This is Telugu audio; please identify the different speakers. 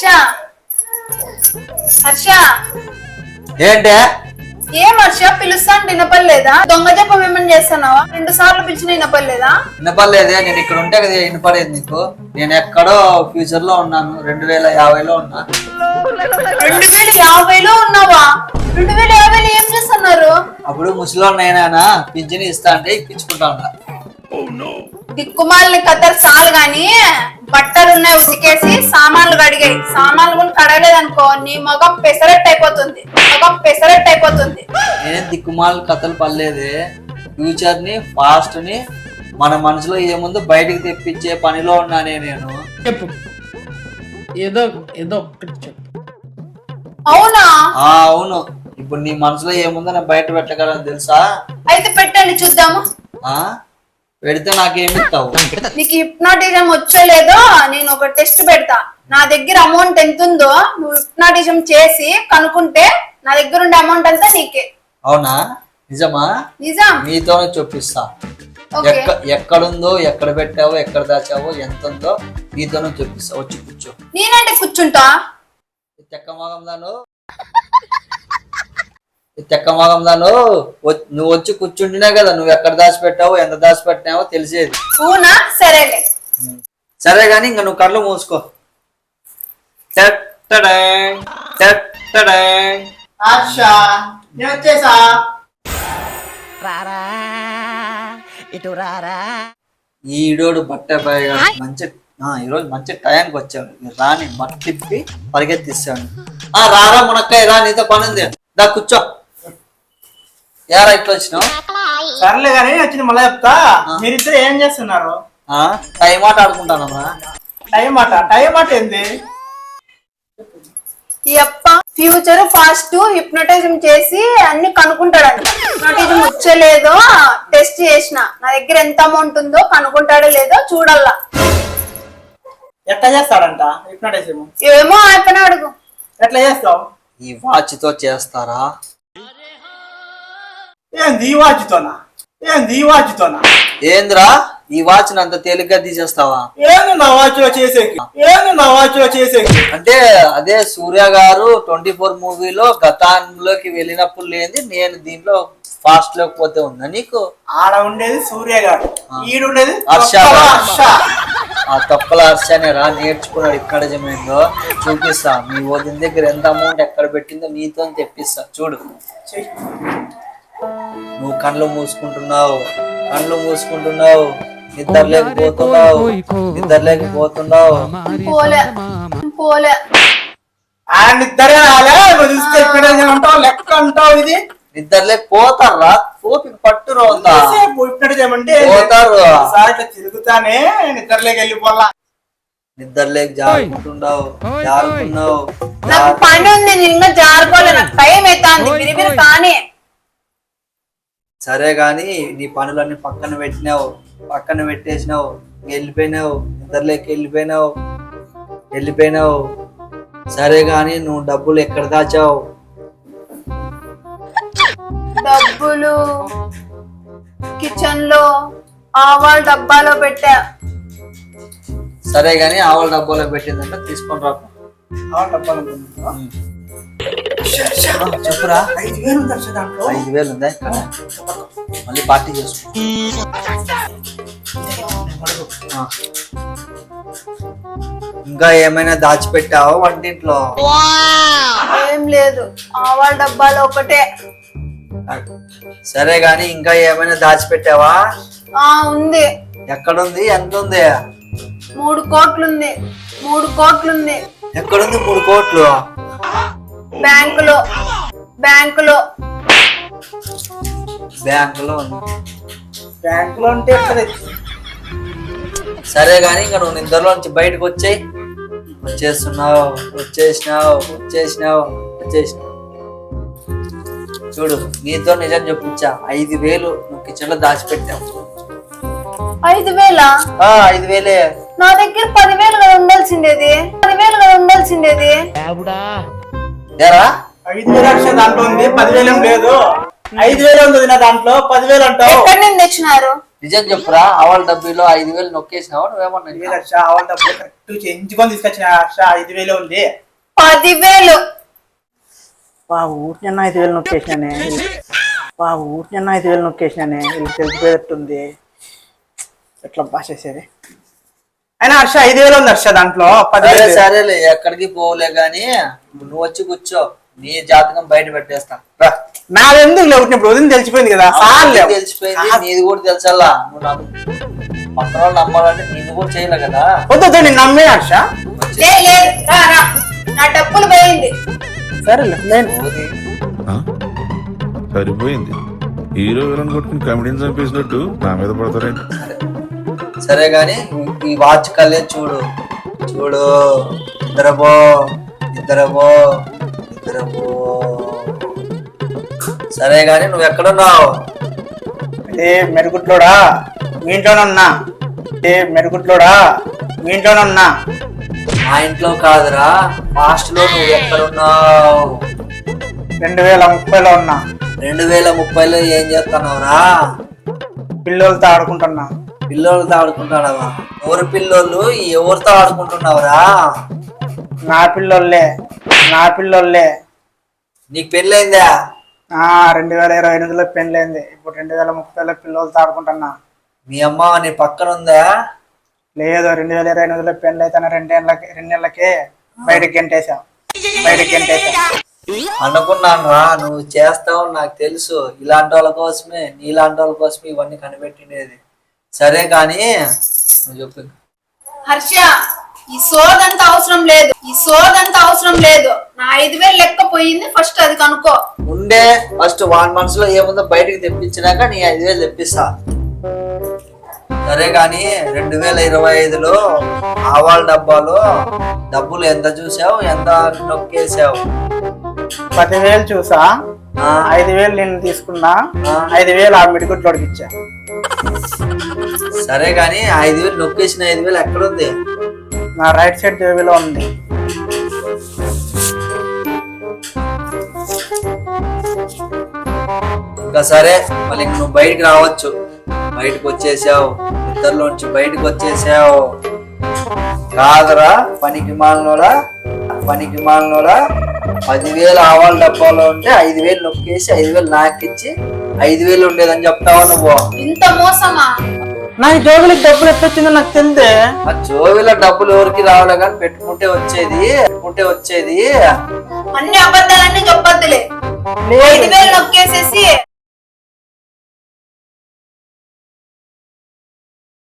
Speaker 1: హర్ష హర్ష
Speaker 2: ఏంటే
Speaker 1: ఏం హర్ష పిలుస్తాను వినపడలేదా? దొంగ చెప్పం ఏమని చేస్తున్నావా? 2 సార్లు పిలిచిన వినపడలేదా?
Speaker 2: వినపడలేదే. నేను ఇక్కడ ఉంటే కదా వినపడేది నీకు. నేను ఎక్కడో ఫ్యూచర్ లో ఉన్నాను, 2050లో ఉన్నా.
Speaker 1: 2050లో ఉన్నావా? 2050లో ఏం చేస్తున్నారు?
Speaker 2: అప్పుడు ముసలినైనా పింఛన్ ఇస్తా అంటే ఇప్పించుకుంటా ఉన్నా.
Speaker 1: దిక్కుమాలని కథలు చాలు గాని బట్టలు ఉన్నాయి ఉతికేసి సామాన్లు కడిగాయి. సామాన్లు కూడా కడగలేదనుకో నీ మగం పెసరట్టు అయిపోతుంది.
Speaker 2: నేనేం దిక్కుమాల కథలు పడలేదే. ఫ్యూచర్ ని పాస్ట్ ని మన మనసులో ఏముందో బయటికి తెప్పించే పనిలో ఉన్నానే నేను.
Speaker 3: చెప్పు, ఏదో ఏదో ఒక్కటి చెప్పు.
Speaker 1: అవునా?
Speaker 2: అవును. ఇప్పుడు నీ మనసులో ఏముందో నేను బయట పెట్టగలను తెలుసా?
Speaker 1: అయితే పెట్టండి చూద్దాము.
Speaker 2: పెడితే నాకేమిస్తావు?
Speaker 1: నీకు హిప్నాటిజం వచ్చలేదో నేను ఒక టెస్ట్ పెడతా. నా దగ్గర అమౌంట్ ఎంత ఉందో నువ్వు హిప్నాటిజం చేసి కనుక్కుంటే నా దగ్గర ఉండే అమౌంట్ అంతా నీకే.
Speaker 2: అవునా? నిజమా?
Speaker 1: నిజం.
Speaker 2: నీతోనే చూపిస్తా. ఎక్కడుందో, ఎక్కడ పెట్టావో, ఎక్కడ దాచావో, ఎంత ఉందో నీతోనే చూపిస్తా. వచ్చి కూర్చో.
Speaker 1: నేనంటే కూర్చుంటా.
Speaker 2: తెక్క మగందాను నువ్వు వచ్చి కూర్చుంటున్నా కదా, నువ్వు ఎక్కడ దాచిపెట్టావో, ఎంత దాచిపెట్టినావో తెలిసేది.
Speaker 1: అవునా? సరేలే.
Speaker 2: సరే గాని ఇంకా నువ్వు కళ్ళు మూసుకో. ఈడోడు బట్ట మంచి ఈరోజు మంచి టయానికి వచ్చాడు. రాని బట్ట తిప్పి పరిగెత్తిస్తాడు. రారా మునక్కాయ రా, నీతో పని ఉంది. దా కూర్చో. ఏరా ఇట్లా వచ్చినావు?
Speaker 3: సర్లే కానీ వచ్చింది మళ్ళీ చెప్తా. మీరిద్దరు ఏం చేస్తున్నారు?
Speaker 2: టైం ఆట ఆడుకుంటానమ్మా.
Speaker 3: టైం ఆట ఏంది?
Speaker 1: ఈ అప్ప ఫ్యూచర్ ఫాస్ట్ హిప్నటైజం చేసి అన్ని కనుక్కుంటాడంట. హిప్నటైజం వచ్చలేదో టెస్ట్ చేసిన, నా దగ్గర ఎంత అమౌంట్ ఉందో కనుక్కుంటాడో లేదో చూడాలా.
Speaker 3: ఎట్లా చేస్తాడంట హిప్నటైజం?
Speaker 1: ఏమో ఆయన అడుగు.
Speaker 3: ఎట్లా చేస్తావు?
Speaker 2: ఈ వాచ్ తో చేస్తారా?
Speaker 3: ఏంది ఈ వాచ్తోనా?
Speaker 2: ఏంద్రా ఈ వాచ్ అంత తేలిగ్గా తీసేస్తావా?
Speaker 3: ఏంది నా వాచ్ లో చేసేకి?
Speaker 2: అంటే అదే సూర్య గారు 24 మూవీలో గతాంలోకి వెళ్ళినప్పుడు లేని నేను దీంట్లో ఫాస్ట్ లోకి పోతే ఉందా నీకు?
Speaker 3: ఆడ ఉండేది సూర్య గారు, ఈడుండేది
Speaker 2: హర్ష. ఆ తొక్కల హర్షనే రా నేర్చుకున్నాడు ఇక్కడ జమేందో. చూపిస్తా. మీ వదిన దగ్గర ఎంత అమౌంట్ ఎక్కడ పెట్టిందో నీతో తెప్పిస్తా చూడు. నువ్వు కళ్ళు మూసుకుంటున్నావు, నిద్ర లేకపోతున్నావు.
Speaker 1: పోలే
Speaker 3: నిద్రే లెక్క అంటావు. ఇది
Speaker 2: నిద్ర లేకపోతారా? ఓపిక పట్టురు పోతారు.
Speaker 3: తిరుగుతానే నిద్రలోకి వెళ్ళిపోలా.
Speaker 2: నిద్ర లేక జారుకుంటున్నావు.
Speaker 1: నాకు పని ఉంది, నేను ఇంకా జారుకోలే. నాకు టైం అవుతుంది. బిరిబిరి కానీ.
Speaker 2: సరే గాని నీ పనులన్నీ పక్కన పెట్టేసినావు, వెళ్ళిపోయినావు. నిద్రలోకి వెళ్ళిపోయినావు. సరే గాని నువ్వు డబ్బులు ఎక్కడ దాచావు?
Speaker 1: డబ్బులు కిచెన్ లో ఆవాల డబ్బాలో పెట్టా.
Speaker 2: సరే గాని ఆవాల డబ్బాలో పెట్టిందంటే తీసుకొని రా. చెప్పురా. 5,000 ఉందా? మళ్ళీ పార్టీ చేసుకో. ఇంకా ఏమైనా దాచిపెట్టావా వంటింట్లో?
Speaker 1: ఏం లేదు, ఆవాల డబ్బాలో ఒకటే.
Speaker 2: సరే గాని ఇంకా ఏమైనా దాచిపెట్టావా?
Speaker 1: ఉంది.
Speaker 2: ఎక్కడుంది? ఎంత ఉంది?
Speaker 1: 3 కోట్లుంది. 3 కోట్లుంది.
Speaker 2: ఎక్కడుంది 3 కోట్లు?
Speaker 1: బ్యాంకులో
Speaker 2: ఉంది.
Speaker 3: బ్యాంకులో ఉంటే
Speaker 2: సరే గాని ఇంకా నువ్వు నిద్రలో నుంచి బయటకు వచ్చేసినావు. చూడు నీతో నిజం చెప్పించా. 5,000 నువ్వు కిచెన్ లో దాచిపెట్టావు.
Speaker 1: 5,000?
Speaker 2: 5,000.
Speaker 1: నా దగ్గర 10,000 ఉండాల్సిండేది.
Speaker 2: ఏరా
Speaker 3: 5,000 దాంట్లో ఉంది, 10,000 లేదు. 5,000 ఉంది నా దాంట్లో, 10,000 అంటావు.
Speaker 1: ఎక్కడి నుంచి తెచ్చినారు?
Speaker 2: నిజం చెప్పురా, ఆవాల డబ్బీలో 5,000 నొక్కేసినావా నువ్వేమన్నా?
Speaker 3: లేదు హర్ష, ఆవాల డబ్బులు కరెక్ట్ ఎంచుకొని తీసుకొచ్చిన హర్ష. 5,000 ఉంది.
Speaker 1: 10,000.
Speaker 3: ఊరికన్నా 5,000 నొక్కేసినానే. ఊరికన్నా 5,000 నొక్కేసినానే. వీళ్ళు తెలిసిపోయేటట్టుంది. ఎట్లా బాగా చేసేది అయినా హర్ష 5,000 ఉంది హర్ష, దాంట్లో 10,000.
Speaker 2: సరేలే, ఎక్కడికి పోలే గాని నువ్వు వచ్చి కూర్చో, నీ జాతకం బయట పెట్టేస్తా.
Speaker 3: నాదెందుకు లేవునప్పుడు వదిలి తెలిసిపోయింది కదా.
Speaker 2: తెలిసిపోయింది, నీది కూడా తెలుసల్లా. నువ్వు పక్కన వాళ్ళు నమ్మాలంటే నిన్ను కూడా చేయలే కదా.
Speaker 3: వద్దు, నేను నమ్మే హర్ష.
Speaker 1: లేదు, రా రా, నా డబ్బులు పోయింది.
Speaker 3: సరేలే, నేను
Speaker 4: సరిపోయింది. హీరో విలన్ కొట్టుకుని కమెడీని చంపేసినట్టు నా మీద పడతారేంటి?
Speaker 2: సరే గాని ఈ వాచ్ కళ్ళే చూడు చూడు. ఇద్దరబో ఇద్దరబో ఇద్దరబో. సరే గాని నువ్వు ఎక్కడున్నావు?
Speaker 3: ఏ మెరుగుట్లోడా మీ ఇంట్లోనే ఉన్నా. మీ ఇంట్లోనే ఉన్నా.
Speaker 2: మా ఇంట్లో కాదురా, ఫాస్ట్ లో నువ్వు ఎక్కడున్నావు?
Speaker 3: 2030లో ఉన్నా.
Speaker 2: 2030లో ఏం చేస్తున్నావురా?
Speaker 3: పిల్లలతో ఆడుకుంటున్నా.
Speaker 2: పిల్లోళ్ళతో ఆడుకుంటున్నావా? ఎవరు పిల్లోళ్ళు? ఎవరితో ఆడుకుంటున్నావురా?
Speaker 3: నా పిల్లోళ్ళే.
Speaker 2: నీకు పెళ్ళైందా?
Speaker 3: 2028లో పెళ్ళైంది. ఇప్పుడు 2030లో పిల్లలతో ఆడుకుంటున్నా.
Speaker 2: మీ అమ్మ నీ పక్కన ఉందా?
Speaker 3: లేదు, 2028లో పెళ్ళి అయితే 2 నెలలకే బయటకి గెంటేసా.
Speaker 2: అనుకున్నాను రా, నువ్వు చేస్తావు నాకు తెలుసు. ఇలాంటి వాళ్ళ కోసమే, నీలాంటి వాళ్ళ కోసమే ఇవన్నీ కనిపెట్టినది. సరే కానీ నువ్వు చెప్పు.
Speaker 1: హర్ష, ఈ సోదంతా అవసరం లేదు. నా 5,000 లెక్క పోయింది, ఫస్ట్ అది కనుక్కో.
Speaker 2: ఉండే ఫస్ట్ 1 మనసులో ఏముందో బయటకు తెప్పించినాక నీ 5,000 తెప్పిస్తా. సరే కానీ 2025లో ఆవాల డబ్బాలో డబ్బులు ఎంత చూసావు, ఎంత నొక్కేసావు?
Speaker 3: 10,000 చూసా. 5,000 నేను తీసుకున్నా. 5,000 ఆ మిడిగుడ్లోకి ఇచ్చా.
Speaker 2: సరే కానీ 5,000 నొక్కేసిన 5,000 ఎక్కడుంది?
Speaker 3: నా రైట్ సైడ్ జేబులో ఉంది.
Speaker 2: ఇంకా సరే, మళ్ళీ నువ్వు బయటికి రావచ్చు. బయటకు వచ్చేసావు, ఇద్దరిలోంచి బయటకు వచ్చేసావు. కాదురా పనికి మాలినోడా. 10,000 ఆవాల డబ్బాలో ఉంటే 5,000 నొక్కేసి 5,000 నాకిచ్చి 5,000 ఉండేదని చెప్తావా నువ్వు?
Speaker 1: ఇంత మోసమా?
Speaker 3: నా జోబులకి డబ్బులు ఎట్టొచ్చిందో నాకు తెలియదే.
Speaker 2: ఆ జోబిలో డబ్బులు ఎవరికి రావలే కానీ పెట్టుకుంటే వచ్చేది.
Speaker 1: అన్ని అబద్ధాలన్నీ చెప్పొద్దులే.
Speaker 3: లేదు.
Speaker 1: 5,000